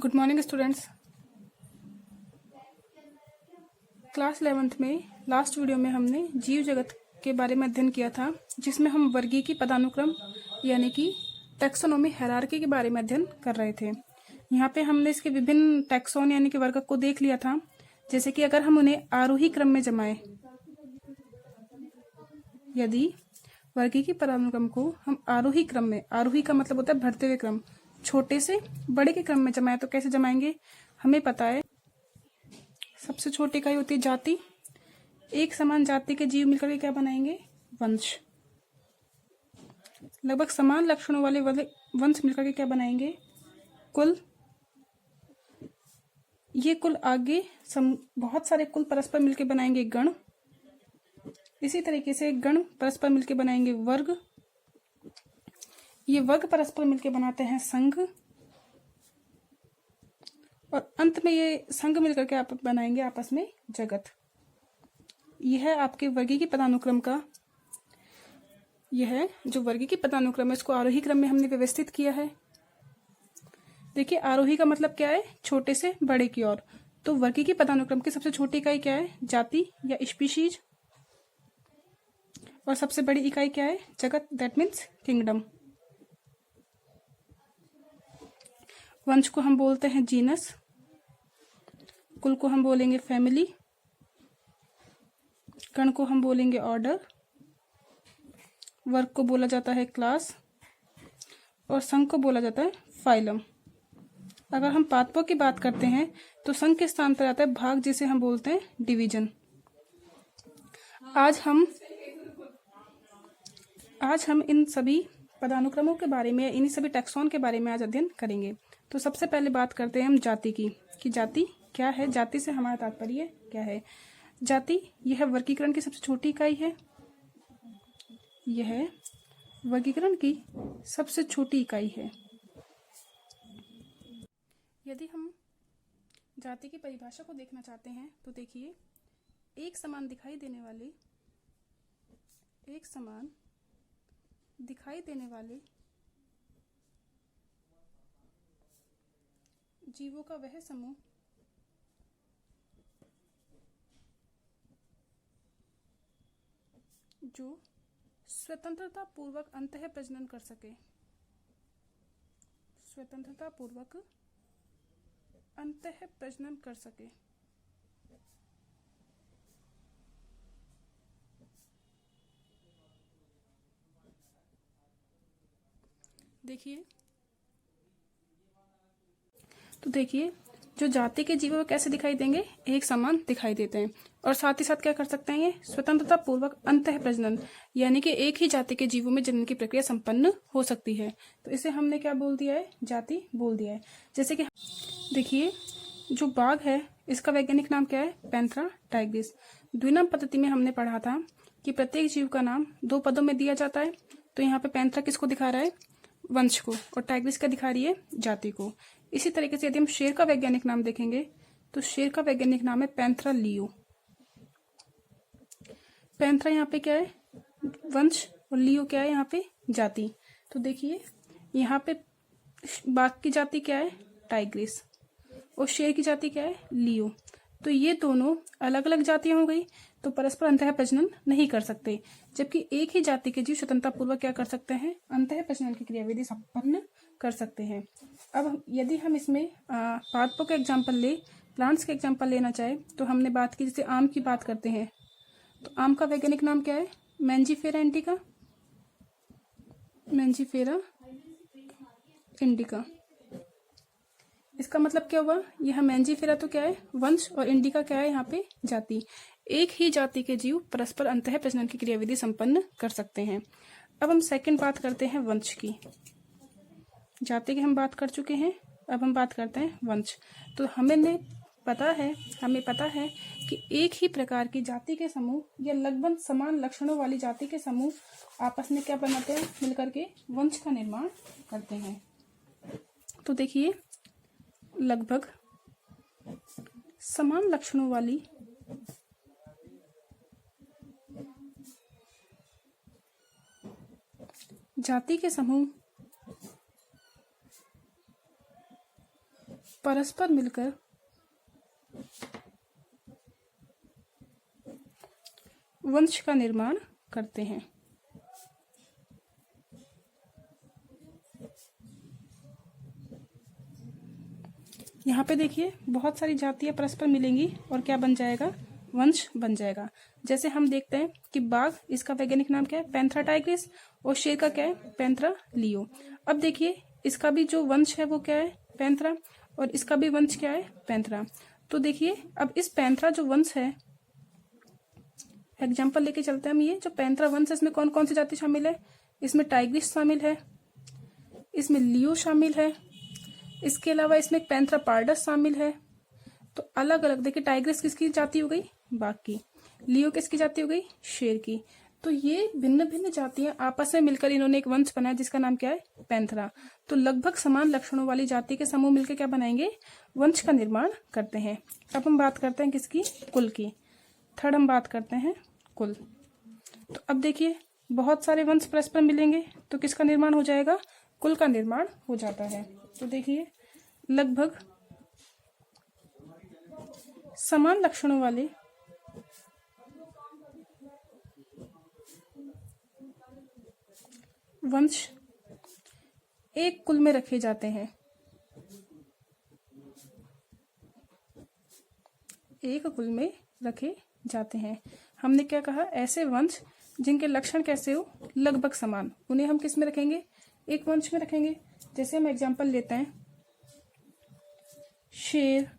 Good morning students. Class 11th में last video में हमने जीव जगत के बारे में अध्ययन किया था, जिसमें हम वर्गीकी पदानुक्रम यानी कि टैक्सोनॉमी हायरार्की के बारे में अध्ययन कर रहे थे। यहाँ पे हमने इसके विभिन्न टैक्सोन यानी कि वर्ग को देख लिया था। जैसे कि अगर हम उन्हें आरोही क्रम में जमाएं, यदि वर्गीकी पदानुक्रम को हम आरोही क्रम में, आरोही का मतलब होता है बढ़ते हुए क्रम, छोटे से बड़े के क्रम में जमाएं तो कैसे जमाएंगे? हमें पता है सबसे छोटी इकाई होती है जाति। एक समान जाति के जीव मिलकर के क्या बनाएंगे? वंश। लगभग समान लक्षणों वाले वंश मिलकर के क्या बनाएंगे? कुल। ये कुल आगे बहुत सारे कुल परस्पर मिलकर बनाएंगे गण। इसी तरीके से गण परस्पर मिलकर बनाएंगे वर्ग। ये वर्ग परस्पर मिलकर बनाते हैं संघ, और अंत में ये संघ मिलकर के आप बनाएंगे आपस में जगत। यह है आपके वर्गीकी पदानुक्रम का, यह जो वर्गीकी पदानुक्रम है इसको आरोही क्रम में हमने व्यवस्थित किया है। देखिए आरोही का मतलब क्या है? छोटे से बड़े की ओर। तो वर्गीकी पदानुक्रम की सबसे छोटी इकाई क्या है? जाति या स्पीशीज। और सबसे बड़ी इकाई क्या है? जगत, दैट मीन्स किंगडम। वंश को हम बोलते हैं जीनस, कुल को हम बोलेंगे फैमिली, गण को हम बोलेंगे ऑर्डर, वर्ग को बोला जाता है क्लास, और संघ को बोला जाता है फाइलम। अगर हम पादपों की बात करते हैं तो संघ के स्थान पर आता है भाग, जिसे हम बोलते हैं डिवीजन। आज हम इन सभी पदानुक्रमों के बारे में, इन सभी टैक्सोन के बारे में आज अध्ययन करेंगे। तो सबसे पहले बात करते हैं हम जाति की, कि जाति क्या है, जाति से हमारा तात्पर्य क्या है। जाति यह वर्गीकरण की सबसे छोटी इकाई है। यह वर्गीकरण की सबसे छोटी इकाई है। यदि हम जाति की परिभाषा को देखना चाहते हैं तो देखिए, एक समान दिखाई देने वाले जीवों का वह समूह जो स्वतंत्रता पूर्वक अंतः प्रजनन कर सके। देखिए जो जाति के जीव कैसे दिखाई देंगे? एक समान दिखाई देते हैं, और साथ ही साथ क्या कर सकते हैं? ये स्वतंत्रता पूर्वक अंतः प्रजनन, यानी कि एक ही जाति के जीवों में जनन की प्रक्रिया संपन्न हो सकती है। तो इसे हमने क्या बोल दिया है? जाति बोल दिया है। जैसे कि देखिए जो बाघ है इसका वैज्ञानिक नाम क्या है? Panthera Tigris. द्विनाम पद्धति में हमने पढ़ा था कि प्रत्येक जीव का नाम दो पदों में दिया जाता है। तो यहाँ पे पैंथेरा किसको दिखा रहा है? वंश को, और टाइग्रिस का दिखा रही है? जाति को। इसी तरीके से यदि हम शेर का वैज्ञानिक नाम देखेंगे तो शेर का वैज्ञानिक नाम है पैंथेरा लियो। पैंथेरा यहाँ पे क्या है? वंश, और लियो क्या है? यहाँ पे जाति। तो देखिए यहाँ पे बाघ की जाति क्या है? टाइग्रिस, और शेर की जाति क्या है? लियो। तो ये दोनों अलग अलग जातियां हो गई, तो परस्पर अंतः प्रजनन नहीं कर सकते, जबकि एक ही जाति के जीव स्वतंत्रता पूर्वक क्या कर सकते हैं? अंतः प्रजनन की क्रियाविधि संपन्न कर सकते हैं। अब यदि हम इसमें पादपों के एग्जाम्पल ले, प्लांट्स के एग्जाम्पल लेना चाहे तो हमने बात की, जैसे आम की बात करते हैं तो आम का वैज्ञानिक नाम क्या है? Mangifera indica. इसका मतलब क्या हुआ? यह मैंजीफेरा तो क्या है? वंश, और इंडिका क्या है? यहाँ पे जाति। एक ही जाति के जीव परस्पर अंतः प्रजनन की क्रियाविधि संपन्न कर सकते हैं। अब हम सेकंड बात करते हैं वंश की। जाति की हम बात कर चुके हैं, अब हम बात करते हैं वंश। तो हमें पता है कि एक ही प्रकार की जाति के समूह या लगभग समान लक्षणों वाली जाति के समूह आपस में क्या बनाते हैं? मिलकर के वंश का निर्माण करते हैं। तो देखिए लगभग समान लक्षणों वाली जाति के समूह परस्पर मिलकर वंश का निर्माण करते हैं। यहाँ पे देखिए बहुत सारी जातियां परस्पर मिलेंगी और क्या बन जाएगा, वंश बन जाएगा। जैसे हम देखते हैं कि बाघ, इसका वैज्ञानिक नाम क्या है, पैंथरा टाइग्रिस, और शेर का क्या है, पैंथरा लियो। अब देखिए इसका भी जो वंश है वो क्या है, पैंथरा, और इसका भी वंश क्या है, पैंथरा। तो देखिए अब इस पैंथरा जो वंश है, एग्जाम्पल लेके चलते हैं हम। ये जो पैंथरा वंश है इसमें कौन कौन सी जाति शामिल है, इसमें टाइग्रिस शामिल है, इसमें लियो शामिल है, इसके अलावा इसमें पैंथरा पार्डस शामिल है। तो अलग अलग देखिए, टाइग्रिस किसकी जाति हो गई, बाघ की, लियो किसकी जाति हो गई, शेर की। तो ये भिन्न भिन्न जातियां आपस में मिलकर इन्होंने एक वंश बनाया जिसका नाम क्या है, पैंथरा। तो लगभग समान लक्षणों वाली जाति के समूह मिलकर क्या बनाएंगे, वंश का निर्माण करते हैं। अब हम बात करते हैं किसकी, कुल की। थर्ड हम बात करते हैं कुल। तो अब देखिए बहुत सारे वंश परस्पर मिलेंगे तो किसका निर्माण हो जाएगा, कुल का निर्माण हो जाता है। तो देखिए लगभग समान लक्षणों वाले वंश एक कुल में रखे जाते हैं। एक कुल में रखे जाते हैं। हमने क्या कहा, ऐसे वंश जिनके लक्षण कैसे हो, लगभग समान, उन्हें हम किस में रखेंगे, एक वंश में रखेंगे। जैसे हम एग्जांपल लेते हैं, शेर,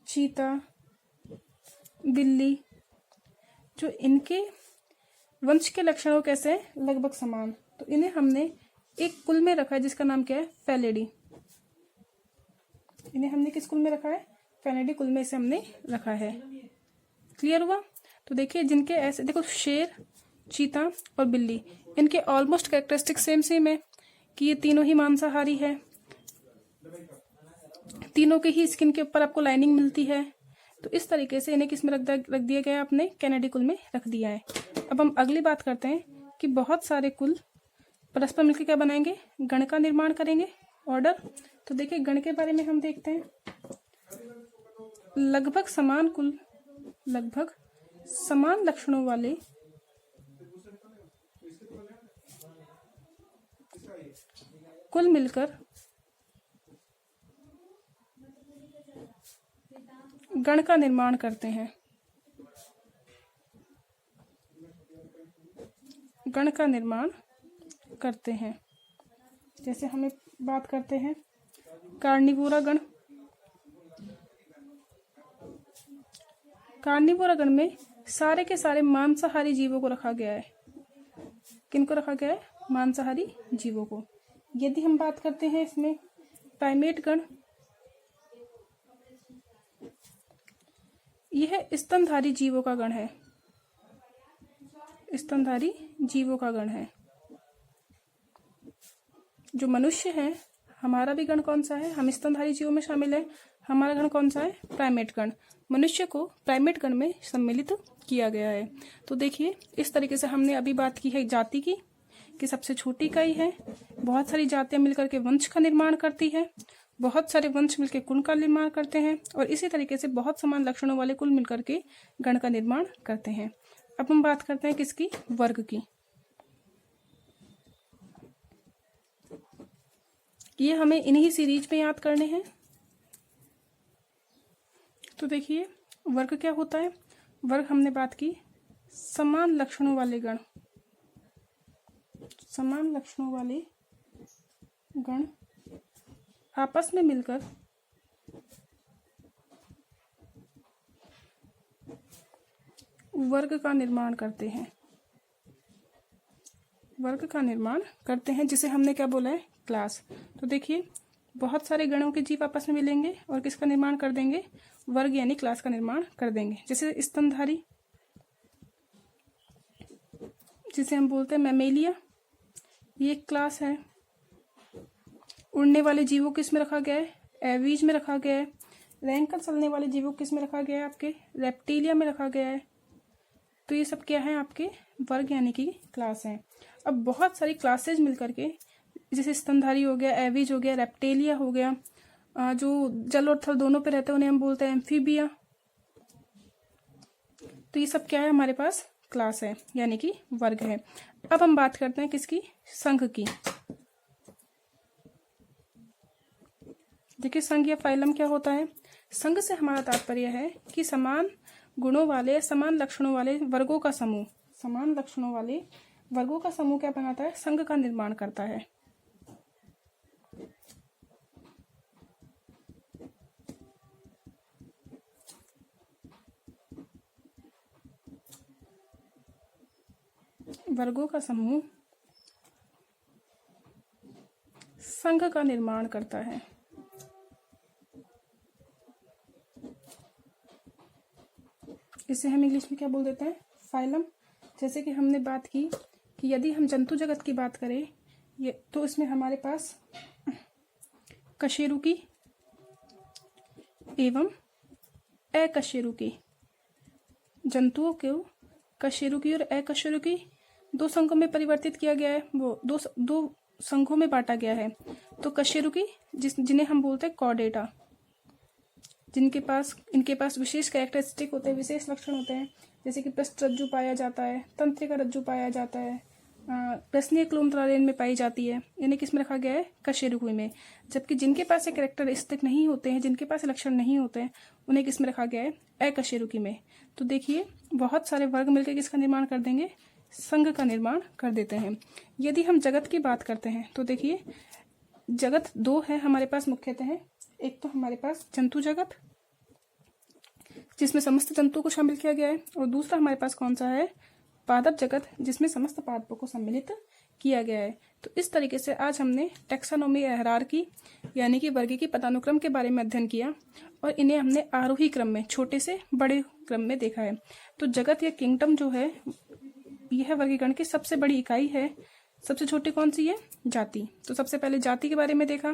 चीता, बिल्ली, जो इनके वंश के लक्षणों कैसे हैं, लगभग समान, तो इन्हें हमने एक कुल में रखा है जिसका नाम क्या है, फेलिडी। इन्हें हमने किस कुल में रखा है, फेलिडी कुल में इसे हमने रखा है। क्लियर हुआ। तो देखिए जिनके ऐसे, देखो शेर, चीता और बिल्ली, इनके ऑलमोस्ट कैरेक्टरिस्टिक सेम सेम है कि ये तीनों ही मांसाहारी है, तीनों के ही स्किन के ऊपर आपको लाइनिंग मिलती है। तो इस तरीके से इन्हें किस में रख दिया गया है, आपने कैनेडी कुल में रख दिया है। अब हम अगली बात करते हैं कि बहुत सारे कुल परस्पर मिलकर क्या बनाएंगे, गण का निर्माण करेंगे, ऑर्डर। तो देखिए गण के बारे में हम देखते हैं, लगभग समान कुल, लगभग समान लक्षणों वाले कुल मिलकर गण का निर्माण करते हैं। गण का निर्माण करते हैं। जैसे हमें बात करते हैं कार्निवोरा गण। कार्निवोरा गण में सारे के सारे मांसाहारी जीवों को रखा गया है। किनको रखा गया है, मांसाहारी जीवों को। यदि हम बात करते हैं इसमें प्राइमेट गण, यह स्तनधारी जीवों का गण है। स्तनधारी जीवों का गण है। जो मनुष्य है, हमारा भी गण कौन सा है, हम स्तनधारी जीवों में शामिल है। हमारा गण कौन सा है, प्राइमेट गण। मनुष्य को प्राइमेट गण में सम्मिलित किया गया है। तो देखिए इस तरीके से हमने अभी बात की है जाति की, कि सबसे छोटी इकाई है, बहुत सारी जातियां मिलकर के वंश का निर्माण करती है, बहुत सारे वंश मिलकर कुल का निर्माण करते हैं, और इसी तरीके से बहुत समान लक्षणों वाले कुल मिलकर के गण का निर्माण करते हैं। अब हम बात करते हैं किसकी, वर्ग की। ये हमें इन्हीं सीरीज में याद करने हैं। तो देखिए वर्ग क्या होता है, वर्ग हमने बात की समान लक्षणों वाले गण, समान लक्षणों वाले गण आपस में मिलकर वर्ग का निर्माण करते हैं। वर्ग का निर्माण करते हैं जिसे हमने क्या बोला है, क्लास। तो देखिए बहुत सारे गणों के जीव आपस में मिलेंगे और किसका निर्माण कर देंगे, वर्ग यानी क्लास का निर्माण कर देंगे। जैसे स्तनधारी, जिसे हम बोलते हैं मैमेलिया, ये एक क्लास है। उड़ने वाले जीवों को किस में रखा गया है, एवीज में रखा गया है। रैंकल चलने वाले जीवों को किस में रखा गया है, आपके रेप्टिलिया में रखा गया है। तो ये सब क्या है, आपके वर्ग यानी कि क्लास है। अब बहुत सारी क्लासेज मिलकर के, जैसे स्तनधारी हो गया, एवीज हो गया, रेप्टिलिया हो गया, जो जल और थल दोनों पे रहते हैं उन्हें हम बोलते हैं एम्फीबिया। तो ये सब क्या है, हमारे पास क्लास है यानी कि वर्ग है। अब हम बात करते हैं किसकी, संघ की। देखिए संघ या फाइलम क्या होता है। संघ से हमारा तात्पर्य है कि समान गुणों वाले, समान लक्षणों वाले वर्गों का समूह, समान लक्षणों वाले वर्गों का समूह क्या बनाता है, संघ का निर्माण करता है। वर्गों का समूह संघ का निर्माण करता है। इसे हम इंग्लिश में क्या बोल देते हैं, फाइलम। जैसे कि हमने बात की कि यदि हम जंतु जगत की बात करें ये, तो इसमें हमारे पास कशेरुकी एवं अकशेरुकी, जंतुओं को कशेरुकी और अकशेरुकी दो संघों में परिवर्तित किया गया है, वो दो संघों में बांटा गया है। तो कशेरुकी जिन्हें हम बोलते हैं कॉर्डेटा, इनके पास विशेष कैरेक्टरिस्टिक होते हैं, विशेष लक्षण होते हैं, जैसे कि पृष्ठ रज्जु पाया जाता है, तंत्रिका रज्जु पाया जाता है, प्रश्नीय क्लोमत्रालेन में पाई जाती है। इन्हें किस में रखा गया है, कशेरुकी में। जबकि जिनके पास ये कैरेक्टरिस्टिक नहीं होते हैं, जिनके पास लक्षण नहीं होते हैं, उन्हें किस में रखा गया है, अकशेरुकी में। तो देखिए बहुत सारे वर्ग मिलकर किसका निर्माण कर देंगे, संघ का निर्माण कर देते हैं। यदि हम जगत की बात करते हैं तो देखिए जगत दो है हमारे पास मुख्यतः। एक तो हमारे पास जंतु जगत जिसमें समस्त जंतुओं को शामिल किया गया है, और दूसरा हमारे पास कौन सा है, पादप जगत जिसमें समस्त पादपों को सम्मिलित किया गया है। तो इस तरीके से आज हमने टैक्सोनॉमी हायरार्की यानी कि वर्गीकी पदानुक्रम के बारे में अध्ययन किया, और इन्हें हमने आरोही क्रम में, छोटे से बड़े क्रम में देखा है। तो जगत या किंगडम जो है यह वर्गीकरण की सबसे बड़ी इकाई है। सबसे छोटी कौन सी है, जाति। तो सबसे पहले जाति के बारे में देखा,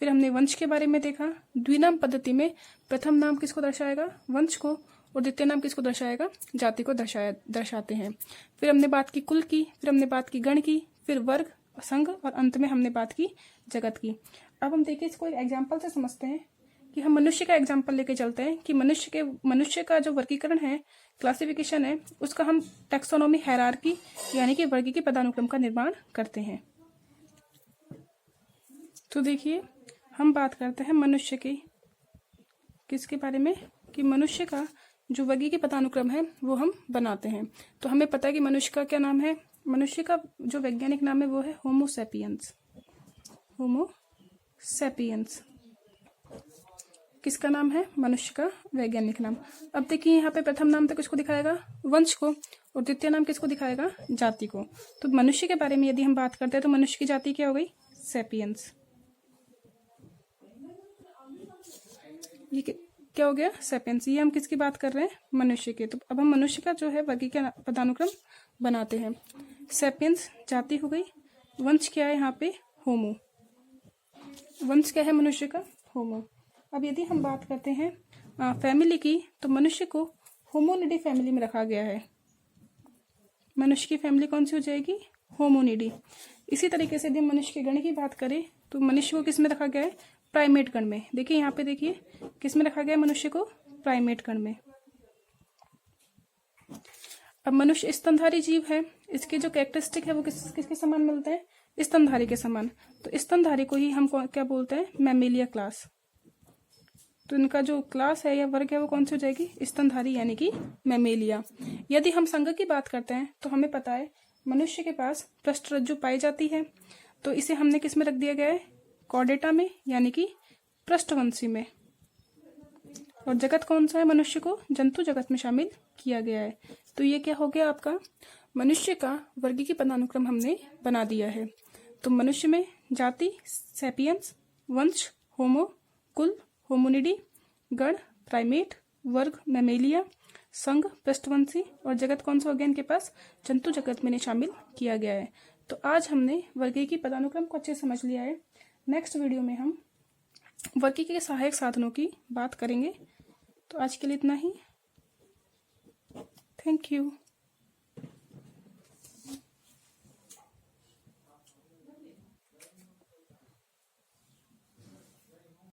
फिर हमने वंश के बारे में देखा। द्विनाम पद्धति में प्रथम नाम किसको दर्शाएगा, वंश को, और द्वितीय नाम किसको दर्शाएगा, जाति को दर्शाते हैं। फिर हमने बात की कुल की, फिर हमने बात की गण की, फिर वर्ग, संघ, और अंत में हमने बात की जगत की। अब हम देखिए इसको एक एग्जाम्पल से समझते हैं कि हम मनुष्य का एग्जाम्पल लेके चलते हैं कि मनुष्य का जो वर्गीकरण है, क्लासिफिकेशन है, उसका हम टैक्सोनॉमी हायरार्की यानी कि वर्गीकी पदानुक्रम का निर्माण करते हैं। तो देखिए हम बात करते हैं मनुष्य की, किसके बारे में, कि मनुष्य का जो वर्गीकी पदानुक्रम है वो हम बनाते हैं। तो हमें पता है कि मनुष्य का क्या नाम है, मनुष्य का जो वैज्ञानिक नाम है वो है होमो सैपियंस। होमो सैपियंस किसका नाम है, मनुष्य का वैज्ञानिक नाम। अब देखिए यहाँ पे प्रथम नाम तो किसको दिखाएगा, वंश को, और द्वितीय नाम किसको दिखाएगा, जाति को। तो मनुष्य के बारे में यदि हम बात करते हैं तो मनुष्य की जाति क्या हो गई, सैपियंस। ये क्या हो गया, सैपियंस। ये हम किसकी बात कर रहे हैं, मनुष्य के। तो अब हम मनुष्य का जो है वर्गीकरण पदानुक्रम बनाते हैं। सैपियंस जाति हो गई, वंश क्या है यहाँ पे, होमो। वंश क्या है मनुष्य का, होमो। अब यदि हम बात करते हैं फैमिली की, तो मनुष्य को होमोनिडी फैमिली में रखा गया है। मनुष्य की फैमिली कौन सी हो जाएगी, होमोनिडी। इसी तरीके से यदि हम मनुष्य के गण की बात करें तो मनुष्य को किस में रखा गया है, प्राइमेट गण में। देखिए यहाँ पे देखिए किस में रखा गया है मनुष्य को, प्राइमेट गण में। अब मनुष्य स्तनधारी जीव है, इसके जो कैरेक्टरिस्टिक है वो किसके समान मिलते हैं, स्तनधारी के समान। तो स्तनधारी को ही हम क्या बोलते हैं, मैमेलिया क्लास। तो इनका जो क्लास है या वर्ग है वो कौन सी हो जाएगी, स्तनधारी यानी कि मैमेलिया। यदि हम संघ की बात करते हैं तो हमें पता है मनुष्य के पास पृष्ठ रज्जु पाई जाती है, तो इसे हमने किस में रख दिया गया है, कॉर्डेटा में यानी कि पृष्ठवंशी में। और जगत कौन सा है, मनुष्य को जंतु जगत में शामिल किया गया है। तो ये क्या हो गया आपका, मनुष्य का वर्गीकी पदानुक्रम हमने बना दिया है। तो मनुष्य में जाति सैपियंस, वंश होमो, कुल होमोनिडी, गण प्राइमेट, वर्ग मैमेलिया, संघ पृष्ठवंशी, और जगत कौन सा हो गया इनके पास, जंतु जगत में शामिल किया गया है। तो आज हमने वर्गीकी पदानुक्रम को अच्छे समझ लिया है। नेक्स्ट वीडियो में हम वर्गीकी के सहायक साधनों की बात करेंगे। तो आज के लिए इतना ही। Thank you.